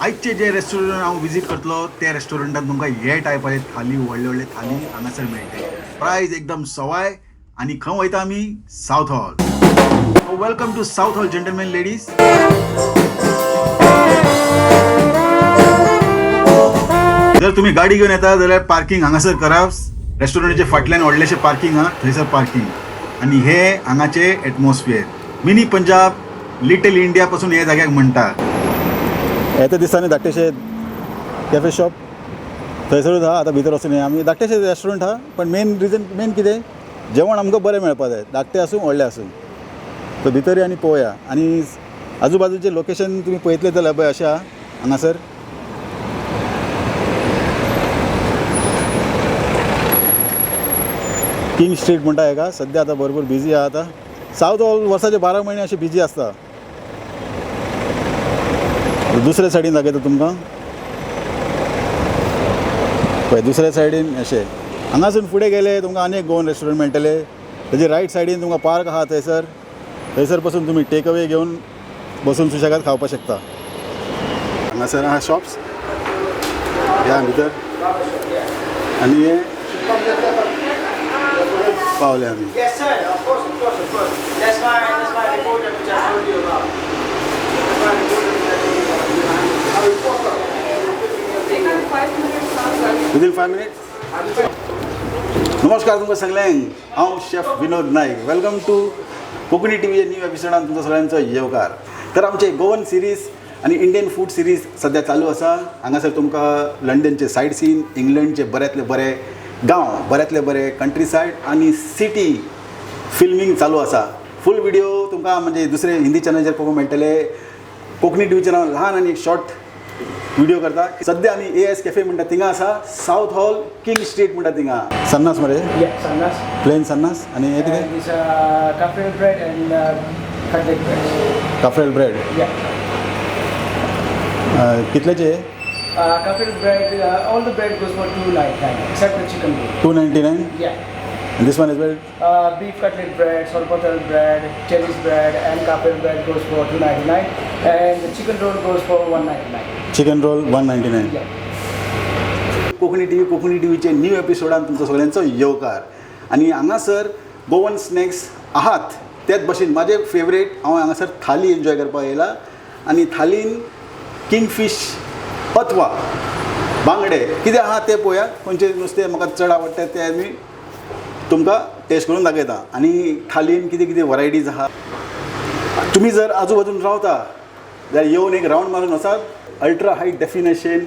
आजचे जे रेस्टॉरंट हांव विजीट करतलो त्या रेस्टॉरंटात तुमकां हे टायपाचे थाली व्हडले थाली हांगासर मेळटले. प्रायस एकदम सवाय. आणि खंय वयता आमी? South Hall. Welcome to South Hall gentleman ladies. जर तुम्ही गाडी घेऊन येता जाल्यार पार्किंग हांगासर कराप. रेस्टॉरंटाचे फाटल्यान व्हडलेशें पार्किंग हा, थंयसर पार्किंग. आणि हे हांगाचे atmosphere mini Punjab little India पासून हे जाग्याक म्हणटात. येते दिसांनी धाकटेशे कॅफे शॉप थंयसरूच आहा. आतां भितर वचून आमी धाकटेशे रेस्टॉरंट आहा, पण मेन कितें जेवण आमकां बरें मेळपा जाय, धाकटें आसूं व्हडलें आसूं. सो भितर आनी पळोवया. आनी आजूबाजूचें लोकेशन तुमी पळयतले जाल्यार पळय अशें आहा हांगासर. किंग स्ट्रीट म्हणटा हेका. सद्या आतां भरपूर बिजी आहा. आतां साऊथ हॉल वर्साचे 12 म्हयने अशें बिजी आसता. दुसऱ्या सायडीन दाखयता तुमकां पळय. दुसऱ्या सायडीन अशें हांगासून फुडें गेले तुमकां आनी एक गोवन रेस्टॉरंट मेळटलें. तेजे रायट सायडीन तुमकां पार्क आहा. थंयसर पासून तुमी टेक अवे घेवन बसून सुशेगाद खावपाक शकता. हांगासर आहा शॉप्स ह्या भितर. आनी हे पावले आमी. Within 5 minutes. नमस्कार तुमकां सगळ्यांक. हांव chef Vinod Naik. Welcome to Konkani टीव्हीच्या न्यू एपिसोडान तुमचो सगळ्यांचो येवकार. तर आमचे गोवन सिरीज आनी इंडियन फूड सिरीज सद्या चालू आसा. हांगासर तुमकां लंडनचे सायड सीन, इंग्लंडचे बऱ्यांतले बरे गांव, बऱ्यांतले बरे कंट्री सायड आनी सिटी फिल्मींग चालू आसा. फूल व्हिडिओ तुमकां म्हणजे दुसरे हिंदी चॅनलाचेर पळोवंक मेळटले. कोंकणी टीव्हीचेर हांव ल्हान आनी शॉर्ट व्हिडिओ करता. सद्या आमी AS कॅफे म्हणटा थिंगा आसा. साऊथ हॉल किंग स्ट्रीट म्हणटा थिंगा. सन्नास मरे प्लेन सन्नास. आनी हे कितें? Cafe bread and cutlet bread. काफ्रेल ब्रेड. कितलेचे? Cafe bread, all the bread goes for $2.99 except the chicken bread. 299. Yeah. And this one is well. Beef cutlet bread, sorpotel bread, Chinese bread, and cafe bread goes for $2.99, and the chicken roll goes for $1.99. Chicken roll 199. Yeah. Konkani टीव्हीचे new एपिसोडान तुमचो सगळ्यांचो येवकार. आनी हांगासर Goan snacks आहात तेच भशेन म्हाजे फेवरेट. हांव हांगासर थाली एन्जॉय करपाक येयला. आनी थालीन किंगफीश अथवा बांगडे कितें आहा ते पळोवया. खंयचें नुस्तें म्हाका चड आवडटा तें आमी तुमकां टेस्ट करून दाखयता. आनी थालीन कितें कितें वरायटीज आहा. तुमी जर आजूबाजून रावता जाल्यार येवन एक रावंड मारून वचात. अल्ट्रा हाय डेफिनेशन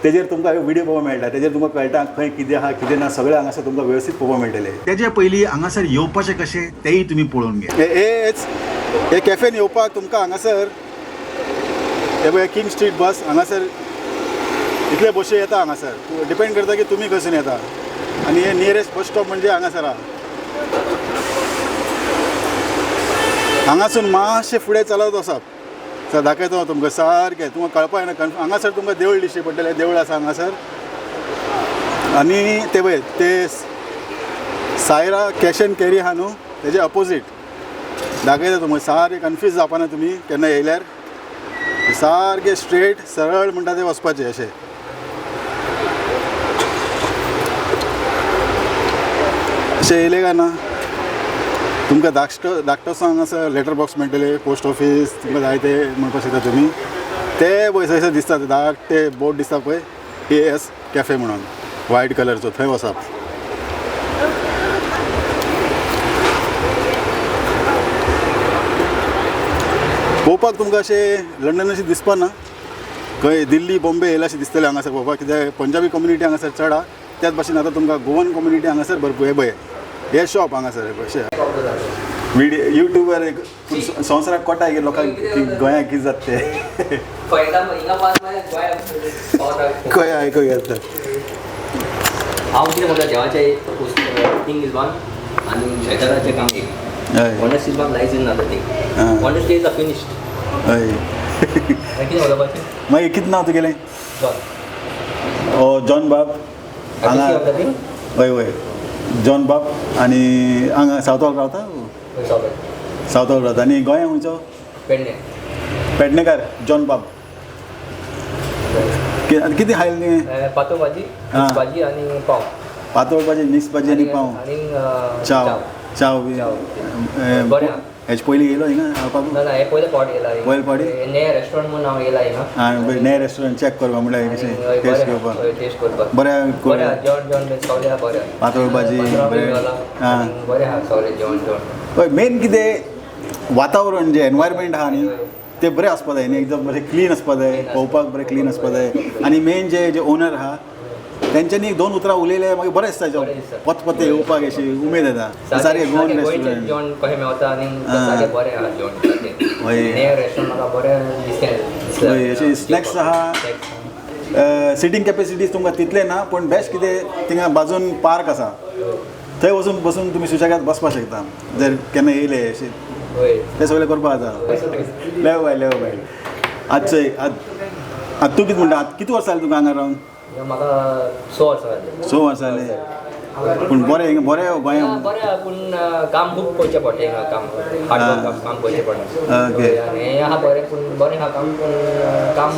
तेजेर तुमकां व्हिडिओ पळोवपाक मेळटा. तेजेर तुमकां कळटा खंय कितें आहा कितें ना सगळें हांगासर तुमकां वेवस्थीत पळोवपाक मेळटलें. तेजे पयलीं हांगासर येवपाचें कशें तेंय तुमी पळोवन घे. हे कॅफेन येवपाक तुमकां हांगासर हे पळय किंग स्ट्रीट बस हांगासर इतले बशी येता. हांगासर डिपेंड करता की तुमी खंयसून येता. आनी हे नियरेस्ट बस स्टॉप म्हणजे हांगासर आहा. हांगासून मातशें फुडें चलत वचप. सर दाखयता तुमकां सारकें तुमकां कळपाक येना. हांगासर तुमकां देवूळ दिश्टी पडटलें. देवूळ आसा हांगासर. आनी ते पळय ते सायरा कॅश एंड कॅरी आहा न्हू तेजे अपोजीट दाखयता तुमकां. सारकें कन्फ्यूज जावपा ना तुमी केन्ना येयल्यार. सारकें स्ट्रेट सरळ म्हणटा तें वचपाचें अशें. अशें येयलें काय ना तुमकां धाकटोसो हांगासर लेटर बॉक्स मेळटले. पोस्ट ऑफीस तुमकां जाय ते म्हणपाक शकता तुमी. ते पळय थंयसर दिसता धाकटे बोर्ड दिसता पळय AS कॅफे म्हणून व्हायट कलरचो. थंय वचप. पळोवपाक तुमकां अशें लंडन अशें दिसपा ना. खंय दिल्ली बॉम्बे येयला अशें दिसतलें हांगासर पळोवपाक. कित्याक पंजाबी कम्युनिटी हांगासर चड आहा. त्याच भाशेन आतां तुमकां गोवन कम्युनिटी हांगासर भरपूर. हे पळय हे शॉप हांगासर अशें व्हिडिओ यूट्यूबर एक संवसाराक कोटा की लोकांक गोंयांत कितें जाता तें खंय आयकूंक येता. हांव कितें म्हणटा देवाचें थिंग इज वन आनी शेताराचें काम एक. Honest is one, lies is another thing. Honest days are finished. हय. कितें उलोवपाचें? मागीर कितें नांव तुगेलें? जॉन. जॉन बाब. हांगा हय हय जॉन बाब. आनी हांगा साऊथ हॉल रावता? साऊथ हॉल रावता. आनी गोंया खंयचो? पेडणे. पेडणेकार जॉन बाब. किती खायला ती पातळ भाजी हां. मिक्स भाजी आणि पाव पातळ भाजी मिक्स भाजी आणि पाव आणि चाव चाव बी बरें हेच पयलीं येयलो हिंगा हांव ना ना हे पयले पावट येयला पयले फावटी? ने रेस्टॉरंट म्हणून हांव येयला हिंगा आनी नये रेस्टॉरंट चॅक करपा म्हळ्यार कशें टेस्ट घेवपाक टेस्ट करपाक बरें बरें आहा जेवण जेवण सगळें आहा बरें पातळ भाजी बरें हां बरें आहा सगळें जेवण जेवण हय मेन कितें वातावरण जें एनवायरमेंट आहा न्ही तें बरें आसपा जाय न्ही एकदम बरें क्लीन आसपा जाय पळोवपाक बरें क्लीन आसपा जाय आनी मेन जे ओनर आहा तेंच्यांनी 2 उतरां उलयले मागीर बरें दिसता पत येवपाक अशी उमेद येता सारकें गोवन रेस्टॉरंट जेवण कशें मेवता आनी सारकें बरें आहा जेवण हय ने रेस्टॉरंट म्हाका बरें दिसलें हय अशी स्नॅक्स आहा सिटींग कॅपेसिटीज तुमकां तितले ना पूण बेस्ट कितें थिंगा बाजून पार्क आसा थंय वचून बसून तुमी सुशेगाद बसपाक शकता जर केन्ना येयले अशें होय तें सगळें करपाक जाता लेव बाय आजचो एक आतां तूं कितें म्हणटा कितू वर्सां जालीं तुका हांगा रावन म्हाका 6 वर्सां जालीं 6 वर्सां जालीं पूण बरें हिंगा बरें गोंयांत बरें आहा पूण काम खूब पळोवचें पडटा हिंगा काम हार्ड काम पळोवचें पडटा ओके आनी हें आहा बरें पूण बरें आहा काम पूण काम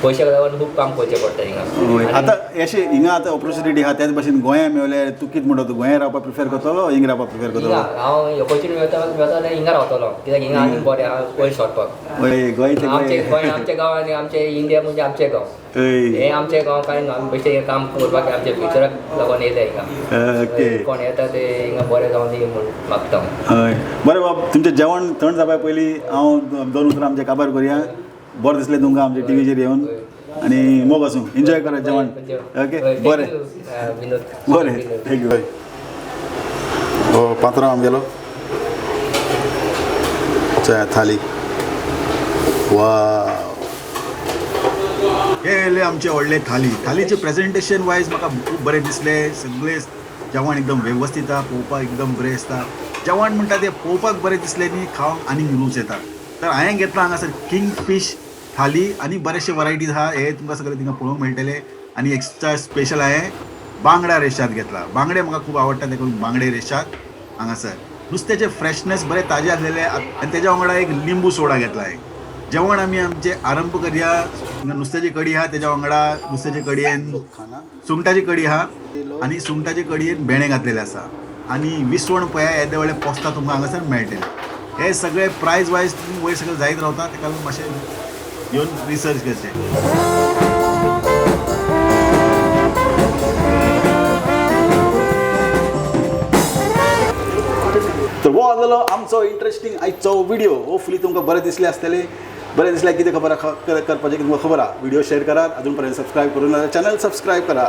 पयशे लागून खूब काम करचें पडटा हिंगा हय आतां अशें हिंगा आतां ऑपॉर्च्युनिटी आहा त्याच भशेन गोंया मेवल्यार तूं कितें म्हणटा तूं गोंया रावपाक प्रिफर करतलो हिंगा रावपाक प्रिफर हिंगा करतलो हांव ऑपॉर्च्युनिटी मेळटा जाल्यार हिंगा रावतलो कित्याक हिंगा आनी बरें आहा पयस सरपाक हय गोंय ते आमचे गोंय गोंय आमचे गांव आनी आमचे इंडिया म्हणजे आमचे गांव हय हे आमचे गांव काय आमी बेश्टे काम करपाक आमच्या फ्युचराक लागून येयले हिंगा ओके कोण येता ते हिंगा बरें जावन दी म्हूण मागता हय बरें बाब तुमचें जेवण थंड जावपा पयलीं हांव 2 उतरां आमचे काबार करुया बरें दिसलें तुमकां आमच्या टिवीचेर येवन आनी मोग आसूं एन्जॉय करा जेवण ओके बरें विनोद बरें थँक्यू हय हो पात्रांव आमगेलो थाली वा हे येयले आमचे व्हडले थालीचे प्रेजेंटेशन वायज म्हाका खूब बरें दिसलें सगळें जेवण एकदम वेवस्थीत आहा पळोवपाक एकदम बरें दिसता जेवण म्हणटा तें पळोवपाक बरें दिसलें न्ही खावंक आनीक रूच येता तर हांवें घेतला हांगासर किंग फीश थाली आनी बरेचशे वरायटीज आहा हे तुमकां सगळें थिंगा पळोवंक मेळटले आनी एक्स्ट्रा स्पेशल हांवें बांगडा रेशाद घेतला बांगडे म्हाका खूब आवडटा देखून बांगडे रेशाद हांगासर नुस्त्याचे फ्रेशनेस बरें ताजे आसलेले आनी तेज्या वांगडा एक लिंबू सोडा घेतला हांवें जेवण आमी आमचे आरंभ करया नुस्त्याची कडी आहा तेज्या वांगडा नुस्त्याचे कडयेन सुंगटाची कडी आहा आनी सुंगटाचे कडयेन भेणे घातलेले आसा आनी विसवण पळया येदे वेळेर पोस्ता तुमकां हांगासर मेळटले हे सगळे प्रायज वायज तुमी वयर सगळे जायत रावता तेका लागून मातशें येवन रिसर्च करचें तर हो आसलो आमचो इंट्रस्टींग आयचो व्हिडिओ होपफुली तुमकां बरें दिसलें आसतलें बरें दिसल्यार कितें खबर करपाचें तुमकां खबर आहा व्हिडिओ शेअर करात अजून पर्यंत सबस्क्रायब करून ना चॅनल सबस्क्रायब करा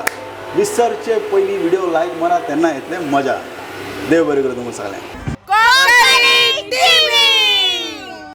विसरचे पयलीं व्हिडिओ लायक मारा तेन्ना येतलें मजा देव बरें करूं तुमकां सगळ्यांक